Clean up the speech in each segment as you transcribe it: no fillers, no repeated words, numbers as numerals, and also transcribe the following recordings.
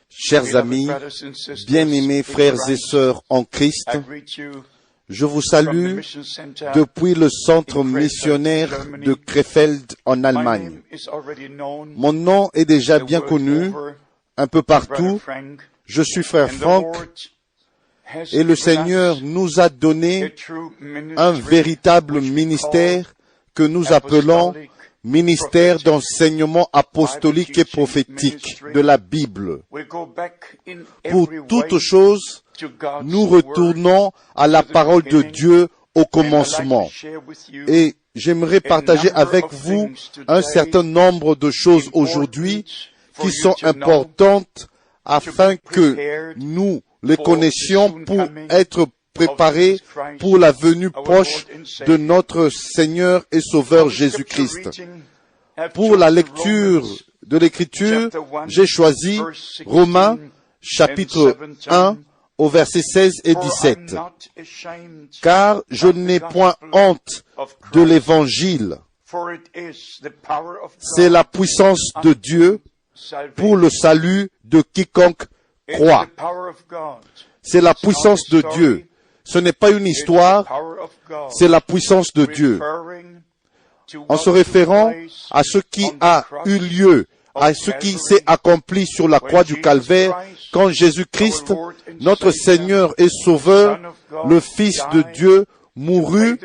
Chers amis, bien-aimés frères et sœurs en Christ, je vous salue depuis le centre missionnaire de Krefeld en Allemagne. Mon nom est déjà bien connu un peu partout. Je suis frère Franck et le Seigneur nous a donné un véritable ministère que nous appelons ministère d'enseignement apostolique et prophétique de la Bible. Pour toute chose, nous retournons à la parole de Dieu au commencement. Et j'aimerais partager avec vous un certain nombre de choses aujourd'hui qui sont importantes afin que nous les connaissions pour être préparés pour la venue proche de notre Seigneur et Sauveur Jésus-Christ. Pour la lecture de l'Écriture, j'ai choisi Romains chapitre 1 au verset 16 et 17. Car je n'ai point honte de l'Évangile. C'est la puissance de Dieu pour le salut de quiconque croit. C'est la puissance de Dieu. Ce n'est pas une histoire, c'est la puissance de Dieu. En se référant à ce qui a eu lieu, à ce qui s'est accompli sur la croix du Calvaire, quand Jésus-Christ, notre Seigneur et Sauveur, le Fils de Dieu, mourut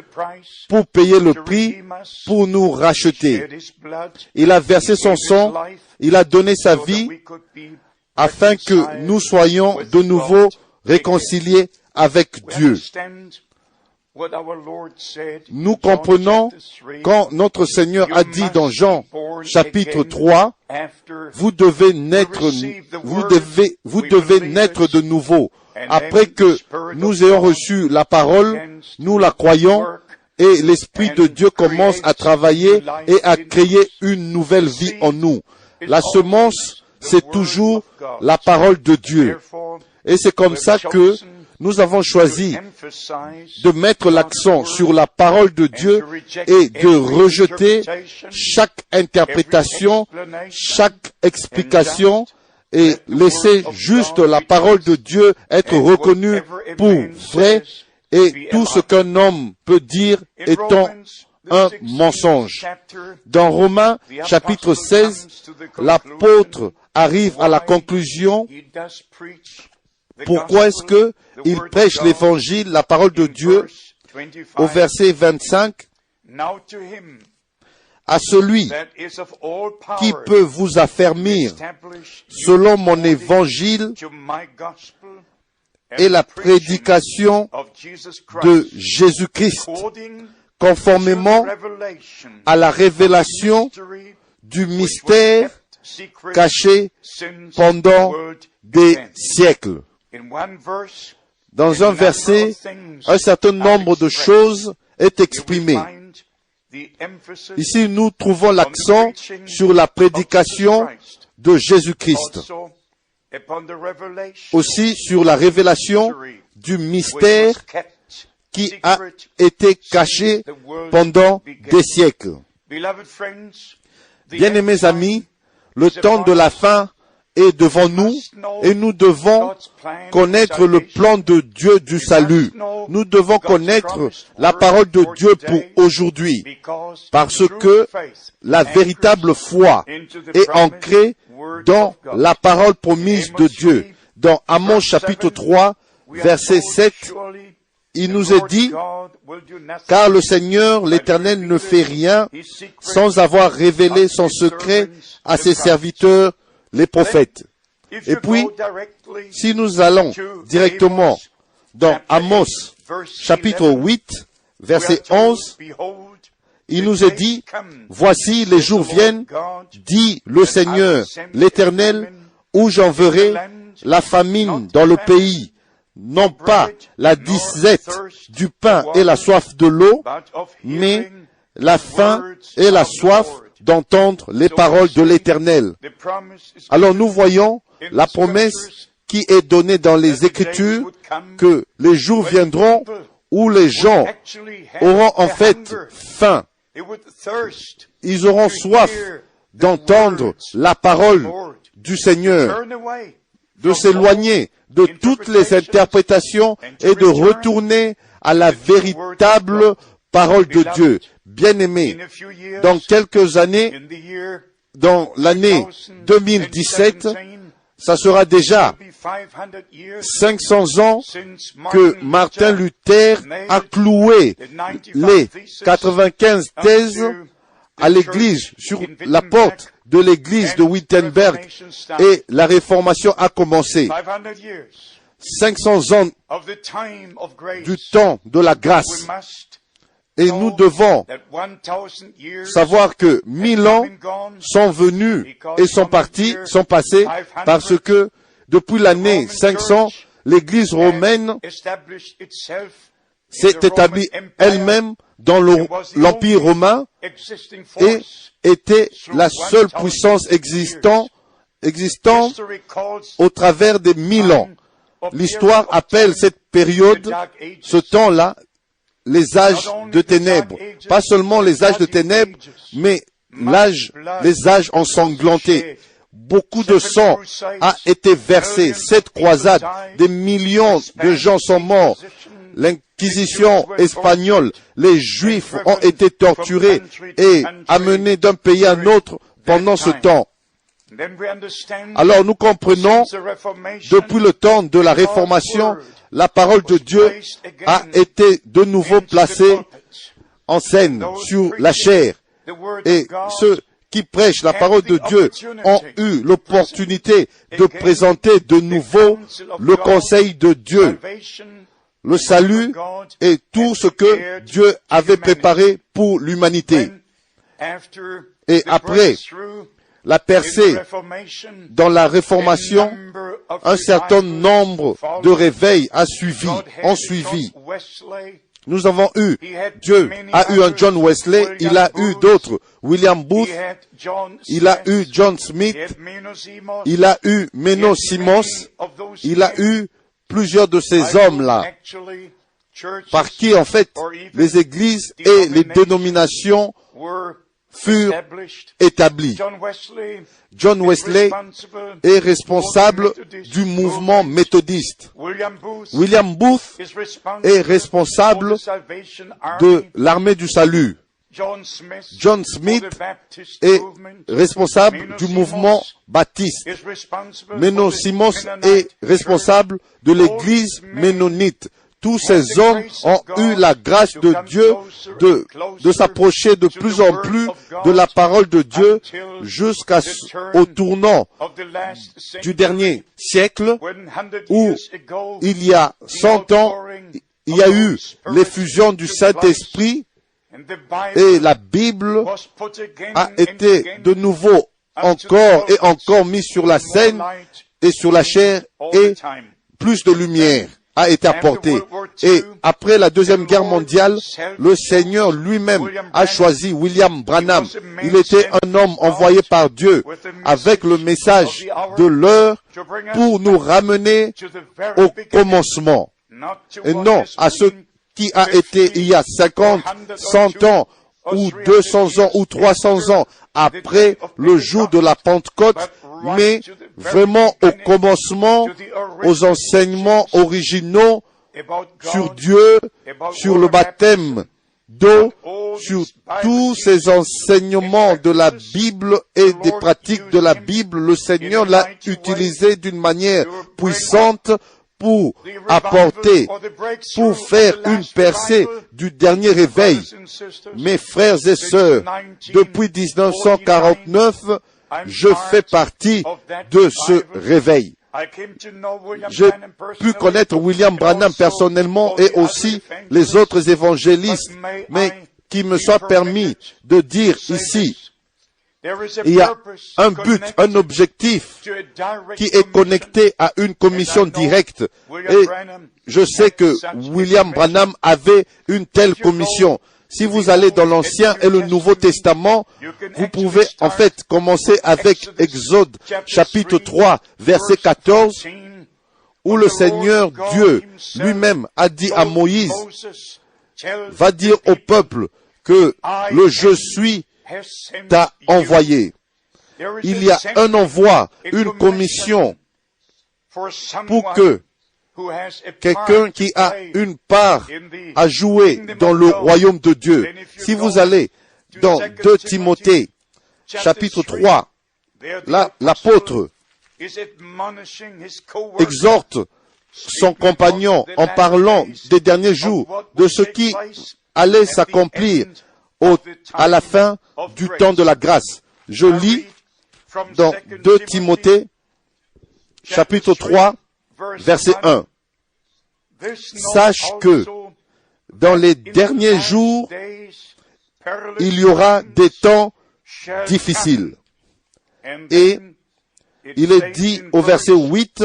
pour payer le prix, pour nous racheter. Il a versé son sang, il a donné sa vie, afin que nous soyons de nouveau réconciliés avec Dieu. Nous comprenons quand notre Seigneur a dit dans Jean chapitre 3, vous devez naître de nouveau. Après que nous ayons reçu la parole, nous la croyons et l'Esprit de Dieu commence à travailler et à créer une nouvelle vie en nous. La semence, c'est toujours la parole de Dieu. Et c'est comme ça que nous avons choisi de mettre l'accent sur la parole de Dieu et de rejeter chaque interprétation, chaque explication et laisser juste la parole de Dieu être reconnue pour vrai et tout ce qu'un homme peut dire étant un mensonge. Dans Romains chapitre 16, l'apôtre arrive à la conclusion. Pourquoi est-ce que il prêche l'évangile, la parole de Dieu, au verset 25, à celui qui peut vous affermir selon mon évangile et la prédication de Jésus-Christ, conformément à la révélation du mystère caché pendant des siècles. Dans un verset, un certain nombre de choses est exprimé. Ici, nous trouvons l'accent sur la prédication de Jésus-Christ. Aussi sur la révélation du mystère qui a été caché pendant des siècles. Bien-aimés amis, le temps de la fin est devant nous et nous devons connaître le plan de Dieu du salut. Nous devons connaître la parole de Dieu pour aujourd'hui parce que la véritable foi est ancrée dans la parole promise de Dieu. Dans Amos chapitre 3, verset 7, il nous est dit, car le Seigneur, l'Éternel, ne fait rien sans avoir révélé son secret à ses serviteurs, les prophètes. Et puis, si nous allons directement dans Amos, chapitre 8, verset 11, il nous est dit, voici les jours viennent, dit le Seigneur, l'Éternel, où j'enverrai la famine dans le pays, non pas la disette du pain et la soif de l'eau, mais la faim et la soif d'entendre les paroles de l'Éternel. Alors nous voyons la promesse qui est donnée dans les Écritures que les jours viendront où les gens auront en fait faim. Ils auront soif d'entendre la parole du Seigneur, de s'éloigner de toutes les interprétations et de retourner à la véritable parole de Dieu. Bien-aimés, dans quelques années, dans l'année 2017, ça sera déjà 500 ans que Martin Luther a cloué les 95 thèses à l'église, sur la porte de l'église de Wittenberg, et la réformation a commencé. 500 ans du temps de la grâce. Et nous devons savoir que 1000 ans sont venus et sont partis, sont passés, parce que depuis l'année 500, l'Église romaine s'est établie elle-même dans l'Empire romain et était la seule puissance existante au travers des 1000 ans. L'histoire appelle cette période, ce temps-là, les âges de ténèbres. Pas seulement les âges de ténèbres, mais les âges ensanglantés. Beaucoup de sang a été versé. 7 croisades, des millions de gens sont morts. L'Inquisition espagnole, les Juifs ont été torturés et amenés d'un pays à un autre pendant ce temps. Alors nous comprenons, depuis le temps de la Réformation, la parole de Dieu a été de nouveau placée en scène sur la chair. Et ceux qui prêchent la parole de Dieu ont eu l'opportunité de présenter de nouveau le conseil de Dieu, le salut et tout ce que Dieu avait préparé pour l'humanité. Et après la percée dans la Réformation, un certain nombre de réveils ont suivi. Nous avons eu, Dieu a eu un John Wesley, il a eu d'autres, William Booth, il a eu John Smith, il a eu Menno Simons, il a eu plusieurs de ces hommes-là, par qui en fait les églises et les dénominations furent établis. John Wesley est responsable du mouvement méthodiste. William Booth est responsable de l'armée du salut. John Smith est responsable du mouvement baptiste. Menno Simons est responsable de l'église ménonite. Tous ces hommes ont eu la grâce de Dieu de s'approcher de plus en plus de la parole de Dieu jusqu'au tournant du dernier siècle où il y a 100 ans, il y a eu l'effusion du Saint-Esprit et la Bible a été de nouveau encore et encore mise sur la scène et sur la chair et plus de lumière a été apporté. Et après la Deuxième Guerre mondiale, le Seigneur lui-même a choisi William Branham. Il était un homme envoyé par Dieu avec le message de l'heure pour nous ramener au commencement. Et non à ce qui a été il y a 50, 100 ans, ou 200 ans, ou 300 ans après le jour de la Pentecôte, mais vraiment au commencement, aux enseignements originaux sur Dieu, sur le baptême d'eau, sur tous ces enseignements de la Bible et des pratiques de la Bible. Le Seigneur l'a utilisé d'une manière puissante pour apporter, pour faire une percée du dernier réveil. Mes frères et sœurs, depuis 1949, je fais partie de ce réveil. J'ai pu connaître William Branham personnellement et aussi les autres évangélistes, mais qu'il me soit permis de dire ici, il y a un but, un objectif qui est connecté à une commission directe. Et je sais que William Branham avait une telle commission. Si vous allez dans l'Ancien et le Nouveau Testament, vous pouvez en fait commencer avec Exode chapitre 3, verset 14, où le Seigneur Dieu lui-même a dit à Moïse, va dire au peuple que le Je suis t'a envoyé. il y a un envoi, une commission pour que quelqu'un qui a une part à jouer dans le royaume de Dieu. Si vous allez dans 2 Timothée, chapitre 3, là, l'apôtre exhorte son compagnon en parlant des derniers jours, de ce qui allait s'accomplir à la fin du temps de la grâce. Je lis dans 2 Timothée, chapitre 3, verset 1. Sache que dans les derniers jours, il y aura des temps difficiles. Et il est dit au verset 8,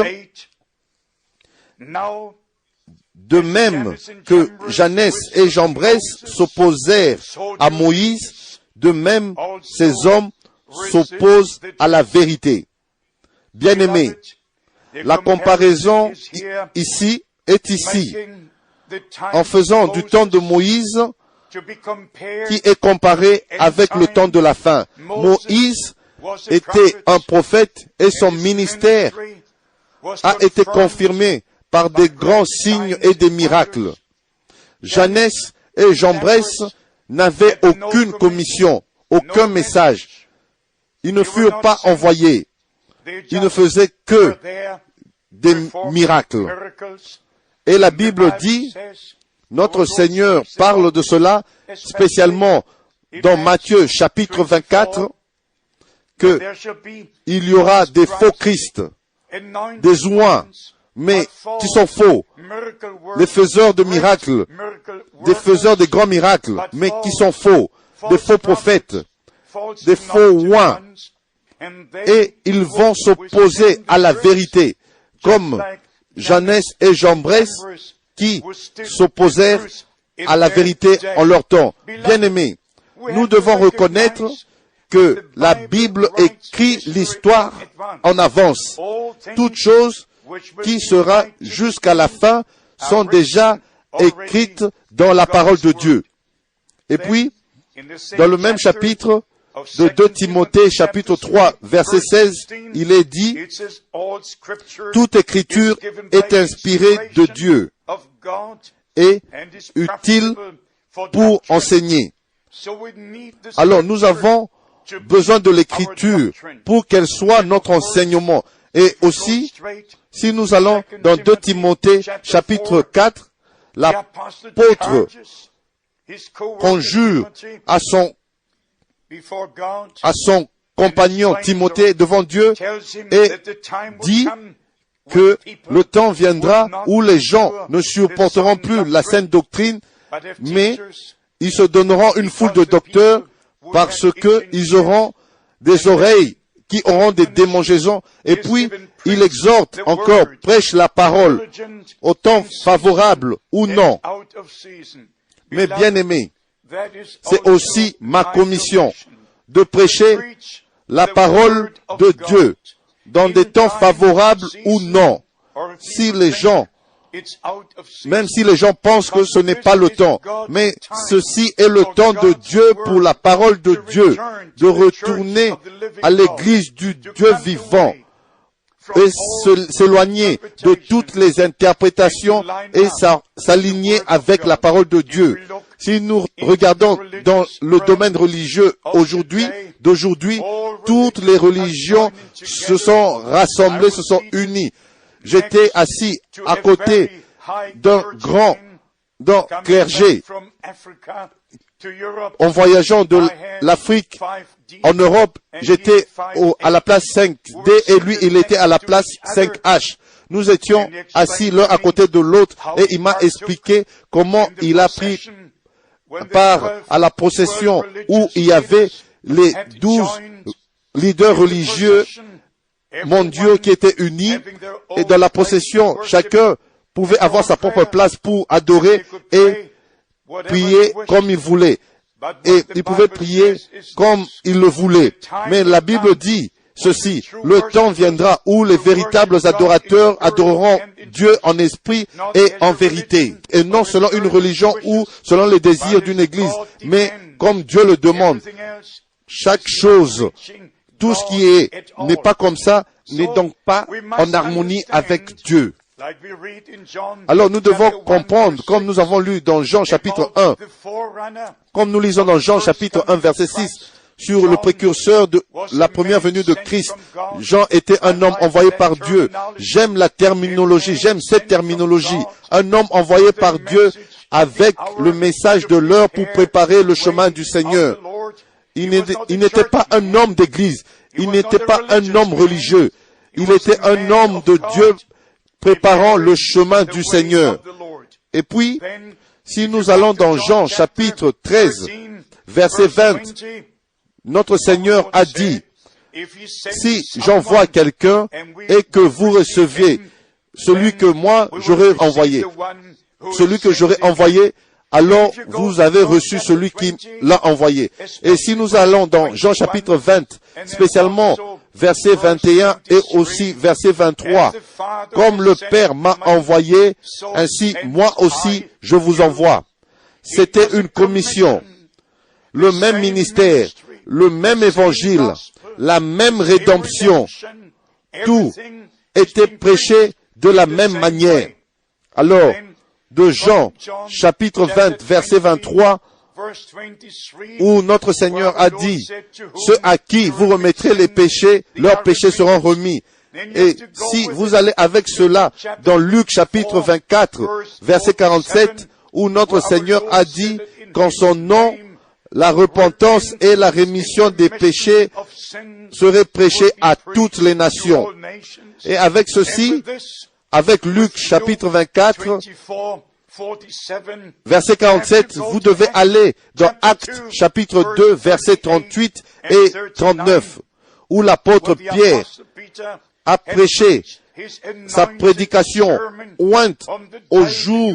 de même que Jannes et Jambres s'opposèrent à Moïse, de même ces hommes s'opposent à la vérité. Bien-aimés, la comparaison ici est ici, en faisant du temps de Moïse qui est comparé avec le temps de la fin. Moïse était un prophète et son ministère a été confirmé par des grands signes et des miracles. Jannes et Jambres n'avaient aucune commission, aucun message. Ils ne furent pas envoyés. Ils ne faisaient que des miracles. Et la Bible dit, notre Seigneur parle de cela spécialement dans Matthieu chapitre 24, qu'il y aura des faux Christ, des oints, mais qui sont faux, des faiseurs de miracles, des faiseurs de grands miracles, mais qui sont faux, des faux prophètes, des faux oints, et ils vont s'opposer à la vérité, comme Jannes et Jambres qui s'opposèrent à la vérité en leur temps. Bien-aimés, nous devons reconnaître que la Bible écrit l'histoire en avance. Toutes choses qui sera jusqu'à la fin sont déjà écrites dans la parole de Dieu. Et puis, dans le même chapitre de 2 Timothée, chapitre 3, verset 16, il est dit, « Toute écriture est inspirée de Dieu et utile pour enseigner. » Alors, nous avons besoin de l'écriture pour qu'elle soit notre enseignement. Et aussi, si nous allons dans 2 Timothée, chapitre 4, l'apôtre conjure à son compagnon Timothée devant Dieu et dit que le temps viendra où les gens ne supporteront plus la saine doctrine, mais ils se donneront une foule de docteurs parce qu'ils auront des oreilles qui auront des démangeaisons. Et puis, il exhorte encore, prêche la parole au temps favorable ou non. Mais bien aimé, c'est aussi ma commission de prêcher la parole de Dieu dans des temps favorables ou non. Si les gens, même si les gens pensent que ce n'est pas le temps, mais ceci est le temps de Dieu pour la parole de Dieu, de retourner à l'église du Dieu vivant et s'éloigner de toutes les interprétations et s'aligner avec la parole de Dieu. Si nous regardons dans le domaine religieux d'aujourd'hui, toutes les religions se sont rassemblées, se sont unies. J'étais assis à côté d'un clergé en voyageant de l'Afrique en Europe. J'étais à la place 5D et lui, il était à la place 5H. Nous étions assis l'un à côté de l'autre et il m'a expliqué comment il a pris part à la procession où il y avait les 12 leaders religieux mondiaux qui étaient unis, et dans la procession, chacun pouvait avoir sa propre place pour adorer et prier comme il voulait. Et il pouvait prier comme il le voulait. Mais la Bible dit ceci, le temps viendra où les véritables adorateurs adoreront Dieu en esprit et en vérité, et non selon une religion ou selon les désirs d'une église, mais comme Dieu le demande. Chaque chose tout ce qui n'est pas comme ça n'est donc pas en harmonie avec Dieu. Alors nous devons comprendre, comme nous avons lu dans Jean chapitre 1, comme nous lisons dans Jean chapitre 1 verset 6, sur le précurseur de la première venue de Christ. Jean était un homme envoyé par Dieu. J'aime la terminologie, j'aime cette terminologie. Un homme envoyé par Dieu avec le message de l'heure pour préparer le chemin du Seigneur. Il n'était pas un homme d'église, il n'était pas un homme religieux, il était un homme de Dieu préparant le chemin du Seigneur. Et puis, si nous allons dans Jean chapitre 13, verset 20, notre Seigneur a dit, si j'envoie quelqu'un et que vous receviez celui que moi j'aurais envoyé, alors vous avez reçu celui qui l'a envoyé. Et si nous allons dans Jean chapitre 20, spécialement verset 21 et aussi verset 23, comme le Père m'a envoyé, ainsi moi aussi je vous envoie. C'était une commission, le même ministère, le même évangile, la même rédemption. Tout était prêché de la même manière. Alors, de Jean, chapitre 20, verset 23, où notre Seigneur a dit, ceux à qui vous remettrez les péchés, leurs péchés seront remis. Et si vous allez avec cela dans Luc, chapitre 24, verset 47, où notre Seigneur a dit qu'en son nom, la repentance et la rémission des péchés seraient prêchées à toutes les nations. Et avec ceci, avec Luc chapitre 24, verset 47, vous devez aller dans Actes chapitre 2, verset 38 et 39, où l'apôtre Pierre a prêché sa prédication ointe au jour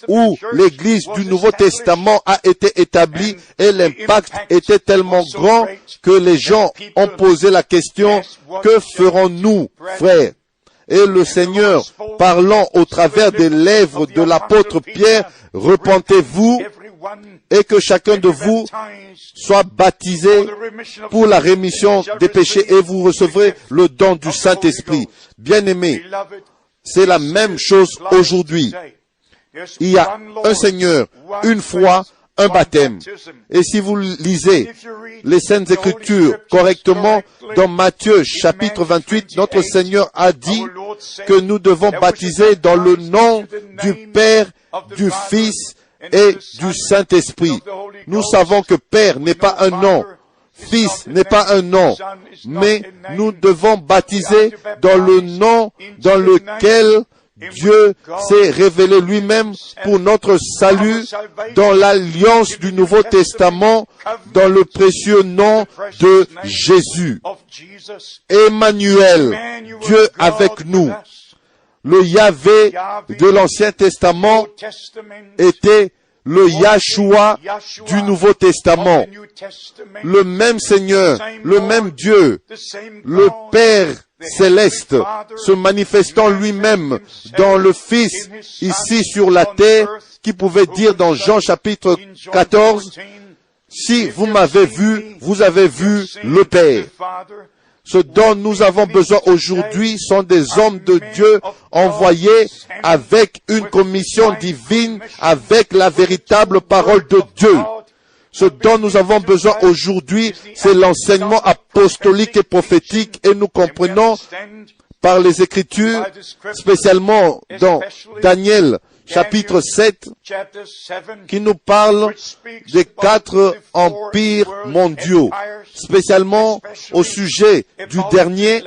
où l'Église du Nouveau Testament a été établie et l'impact était tellement grand que les gens ont posé la question, que ferons-nous, frères? Et le Seigneur, parlant au travers des lèvres de l'apôtre Pierre, repentez-vous et que chacun de vous soit baptisé pour la rémission des péchés et vous recevrez le don du Saint-Esprit. Bien-aimés, c'est la même chose aujourd'hui. Il y a un Seigneur, une foi, un baptême. Et si vous lisez les Saintes Écritures correctement, dans Matthieu chapitre 28, notre Seigneur a dit que nous devons baptiser dans le nom du Père, du Fils et du Saint-Esprit. Nous savons que Père n'est pas un nom, Fils n'est pas un nom, mais nous devons baptiser dans le nom dans lequel Dieu s'est révélé lui-même pour notre salut dans l'alliance du Nouveau Testament, dans le précieux nom de Jésus. Emmanuel, Dieu avec nous. Le Yahvé de l'Ancien Testament était le Yahshua du Nouveau Testament. Le même Seigneur, le même Dieu, le Père céleste, se manifestant lui-même dans le Fils ici sur la terre, qui pouvait dire dans Jean chapitre 14, si vous m'avez vu, vous avez vu le Père. Ce dont nous avons besoin aujourd'hui sont des hommes de Dieu envoyés avec une commission divine, avec la véritable parole de Dieu. Ce dont nous avons besoin aujourd'hui, c'est l'enseignement apostolique et prophétique, et nous comprenons par les Écritures, spécialement dans Daniel chapitre 7, qui nous parle des 4 empires mondiaux, spécialement au sujet du dernier,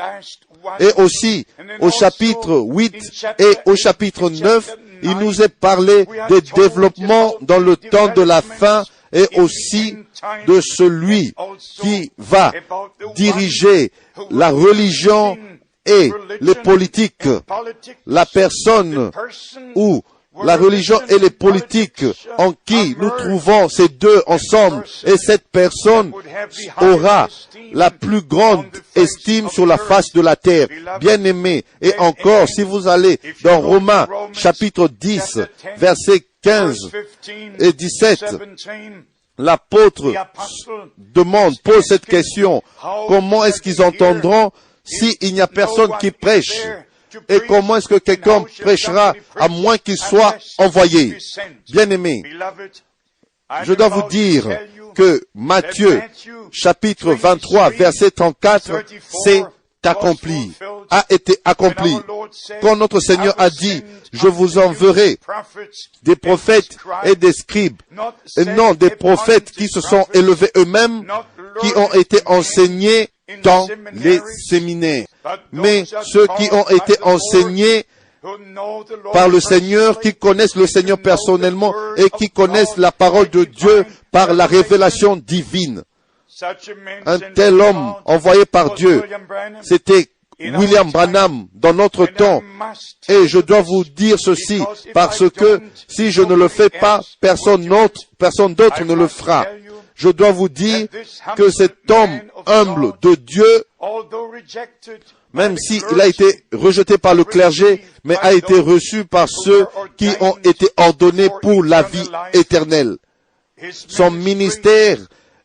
et aussi au chapitre 8 et au chapitre 9, il nous est parlé des développements dans le temps de la fin et aussi de celui qui va diriger la religion et les politiques, la personne ou la religion et les politiques en qui nous trouvons ces deux ensemble, et cette personne aura la plus grande estime sur la face de la terre. Bien-aimés, et encore, si vous allez dans Romains chapitre 10, versets 15 et 17, l'apôtre pose cette question. Comment est-ce qu'ils entendront s'il n'y a personne qui prêche? Et comment est-ce que quelqu'un prêchera à moins qu'il soit envoyé? Bien-aimés, je dois vous dire que Matthieu, chapitre 23, verset 34, c'est accompli, a été accompli. Quand notre Seigneur a dit, je vous enverrai des prophètes et des scribes, et non des prophètes qui se sont élevés eux-mêmes, qui ont été enseignés dans les séminaires, mais ceux qui ont été enseignés par le Seigneur, qui connaissent le Seigneur personnellement et qui connaissent la parole de Dieu par la révélation divine. Un tel homme envoyé par Dieu, c'était William Branham dans notre temps. Et je dois vous dire ceci, parce que si je ne le fais pas, personne d'autre ne le fera. Je dois vous dire que cet homme humble de Dieu, même s'il a été rejeté par le clergé, mais a été reçu par ceux qui ont été ordonnés pour la vie éternelle. Son ministère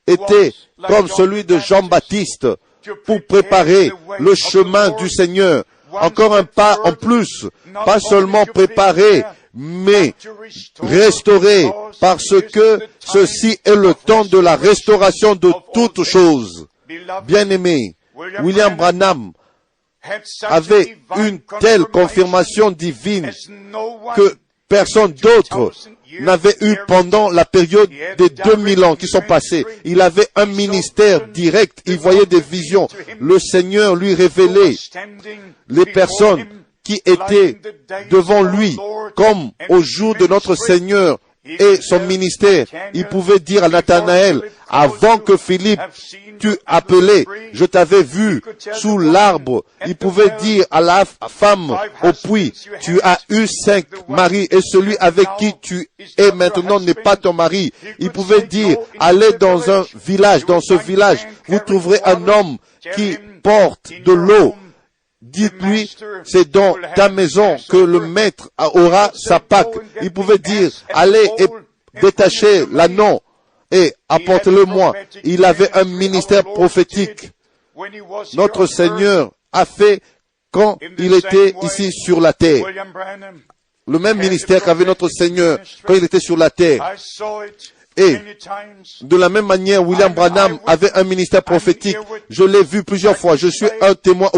était comme celui de Jean-Baptiste pour préparer le chemin du Seigneur. Encore un pas en plus, pas seulement préparer, mais restaurer, parce que ceci est le temps de la restauration de toutes choses. Bien-aimé, William Branham avait une telle confirmation divine que personne d'autre n'avait eu pendant la période des 2000 ans qui sont passés. Il avait un ministère direct, il voyait des visions. Le Seigneur lui révélait les personnes qui étaient devant lui, comme au jour de notre Seigneur et son ministère. Il pouvait dire à Nathanaël, avant que Philippe t'eût appelé, je t'avais vu sous l'arbre. Il pouvait dire à la femme au puits, tu as eu 5 maris et celui avec qui tu es maintenant n'est pas ton mari. Il pouvait dire, allez dans un village, dans ce village, vous trouverez un homme qui porte de l'eau. Dites-lui, c'est dans ta maison que le maître aura sa Pâque. Il pouvait dire, allez et détachez l'anneau et apportez-le-moi. Il avait un ministère prophétique. Notre Seigneur a fait quand il était ici sur la terre. Le même ministère qu'avait notre Seigneur quand il était sur la terre. Et de la même manière, William Branham avait un ministère prophétique. Je l'ai vu plusieurs fois. Je suis un témoin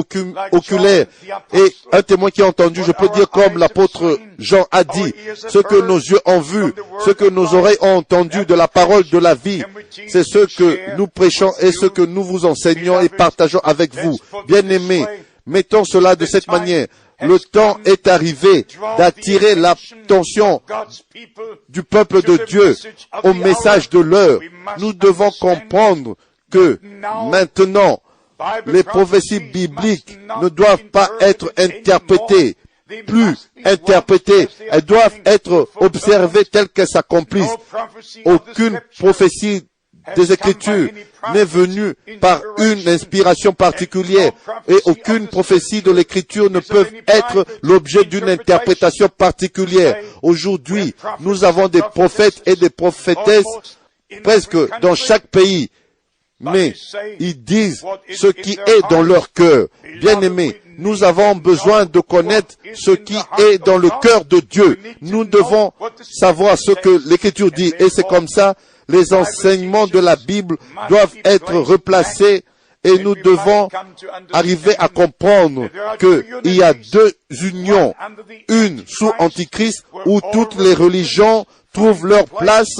oculaire et un témoin qui a entendu. Je peux dire comme l'apôtre Jean a dit, ce que nos yeux ont vu, ce que nos oreilles ont entendu de la parole de la vie, c'est ce que nous prêchons et ce que nous vous enseignons et partageons avec vous. Bien-aimés, mettons cela de cette manière. Le temps est arrivé d'attirer l'attention du peuple de Dieu au message de l'heure. Nous devons comprendre que maintenant, les prophéties bibliques ne doivent pas être interprétées, elles doivent être observées telles qu'elles s'accomplissent. Aucune prophétie des Écritures n'est venue par une inspiration particulière et aucune prophétie de l'Écriture ne peut être l'objet d'une interprétation particulière. Aujourd'hui, nous avons des prophètes et des prophétesses presque dans chaque pays, mais ils disent ce qui est dans leur cœur. Bien-aimés, nous avons besoin de connaître ce qui est dans le cœur de Dieu. Nous devons savoir ce que l'Écriture dit et c'est comme ça. Les enseignements de la Bible doivent être replacés et nous devons arriver à comprendre qu'il y a 2 unions, une sous Antichrist où toutes les religions trouvent leur place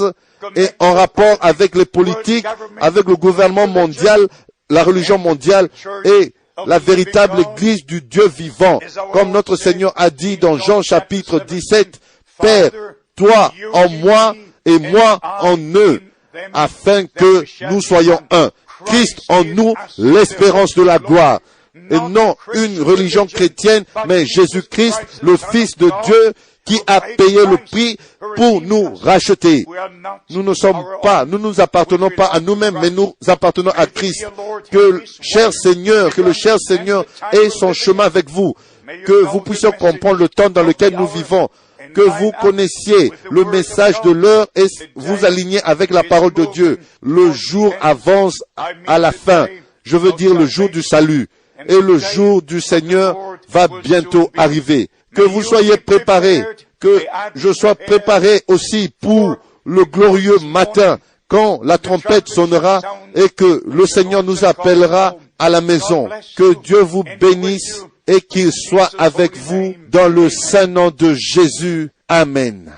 et en rapport avec les politiques, avec le gouvernement mondial, la religion mondiale et la véritable Église du Dieu vivant. Comme notre Seigneur a dit dans Jean chapitre 17, Père, toi en moi, et moi en eux, afin que nous soyons un. Christ en nous, l'espérance de la gloire. Et non une religion chrétienne, mais Jésus-Christ, le Fils de Dieu, qui a payé le prix pour nous racheter. Nous ne nous appartenons pas à nous-mêmes, mais nous appartenons à Christ. Que le cher Seigneur ait son chemin avec vous. Que vous puissiez comprendre le temps dans lequel nous vivons. que vous connaissiez le message de l'heure et vous alignez avec la parole de Dieu. Le jour avance à la fin. Je veux dire le jour du salut. Et le jour du Seigneur va bientôt arriver. Que vous soyez préparés, que je sois préparé aussi pour le glorieux matin, quand la trompette sonnera et que le Seigneur nous appellera à la maison. Que Dieu vous bénisse et qu'il soit avec vous dans le saint nom de Jésus. Amen.